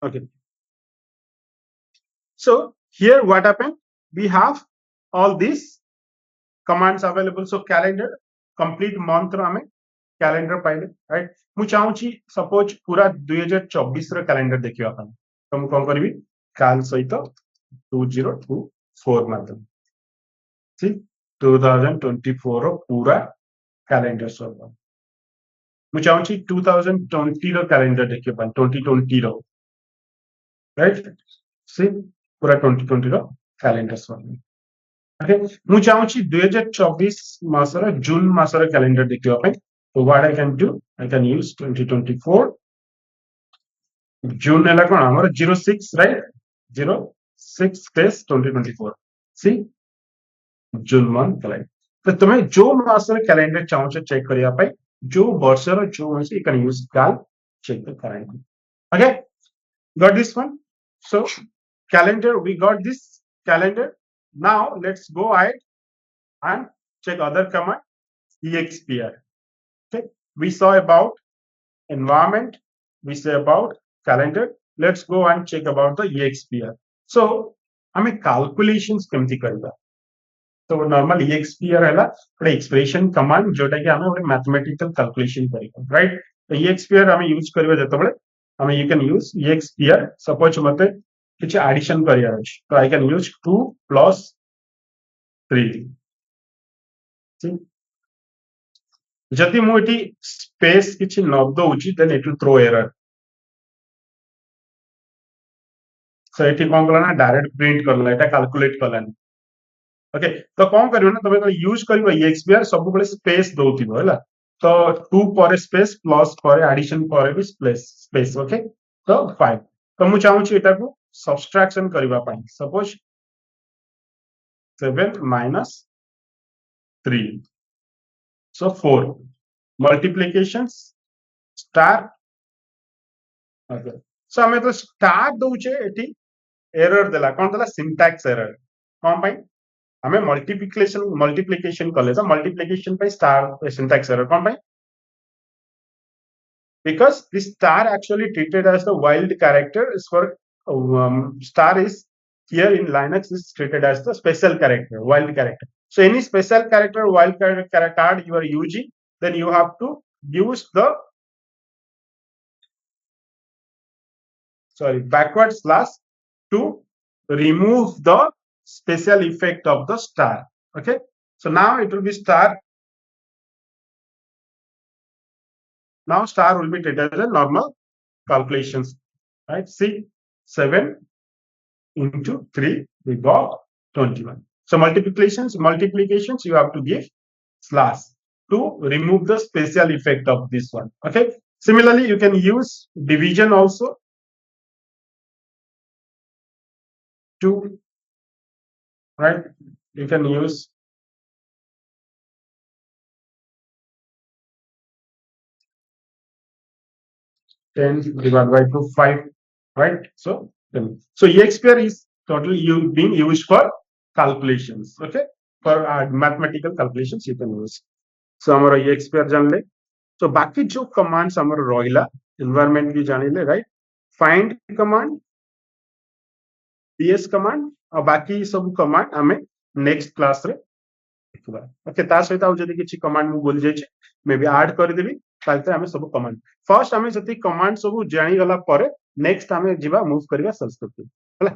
okay so here what happened we have all these commands available so calendar complete month रो हमें calendar पाइले right मु चाहूची suppose पूरा 2024 रो calendar देखियो अपन तो मु कोन करबी काल सहित 2024 माध्यम ठीक 2024 रो पूरा कैलेंडर सो मु चाहूची 2020 रो कैलेंडर देखियो अपन 2020 रो राइट सी पूरा 2020 रो कैलेंडर सो ओके मु चाहूची 2024 मासर जून मासर कैलेंडर देखियो अपन so what I can do I can use 2024 June है कौन हमारा 06 right 06 space 2024 see June month calendar तो तुम्हें जो मासर कैलेंडर चाहो से चेक करिया पाई जो वर्षर जो मास you can use cal check the calendar okay got this one so calendar we got this calendar now let's go ahead and check other command expr okay we saw about environment we say about calendar let's go and check about the expr so हमें calculations केमती करबा तो normal expr हैला ଗୋଟେ expression command जोटा कि हमें ଗୋଟେ mathematical calculation करिबा राइट तो expr हमें यूज करबा जतबेले हमें you can use expr suppose मते किछ एडिशन करिया अछि तो I can use 2 plus 3 ठीक जदि मु एटी स्पेस किछि न दउची then it will throw error so एटी कोन करला ना डायरेक्ट प्रिंट करला एटा कैलकुलेट करलानी ओके तो कोन करियो ना तबे तो यूज करियो एक्सपीआर सब बेले स्पेस दउतिबो हैला तो 2 पर स्पेस प्लस पर एडिशन पर भी स्पेस स्पेस ओके तो 5 तो मु चाहू छी एटा को सब्सट्रैक्शन करबा पाई suppose 7 minus 3 so 4 multiplications star okay so हमें तो स्टार दउचे एटी एरर देला कोन देला सिंटैक्स एरर कोन पाई हमें मल्टीप्लिकेशन कले तो मल्टीप्लिकेशन पे star syntax error cone pi because this star actually treated as the wild character is for star is here in Linux is treated as the special character wild character so any special character wild character card you are using then you have to use the backward slash to remove the special effect of the star okay so now it will be star now star will be treated as a normal calculations right see 7 into 3 we got 21 so multiplications you have to give slash to remove the special effect of this one okay similarly you can use division also to right you can use 10 divided by 2 5 right so so expr is totally being used for calculations okay for mathematical calculations you can use so हमारा expr जान ले so बाकी जो commands हमारा रोइला environment भी जाने ले right find command ps command और बाकी सब command हमें next class रे देखबा ओके ता सहित आ जदी किछि command मु बोल जाय छै मे भी ऐड कर देबी ତା ଭିତରେ ଆମେ ସବୁ କମାଣ୍ଡ ଫର୍स्ट ଆମେ ଯଦି କମାଣ୍ଡ ସବୁ ଜାଣିଗଲା ପରେ ନେକ୍स्ट ଆମେ ଯିବା ମୁଭ୍ କରିବା ସେଲ୍ ସ୍କ୍ରିପ୍ଟିଂ ହେଲା।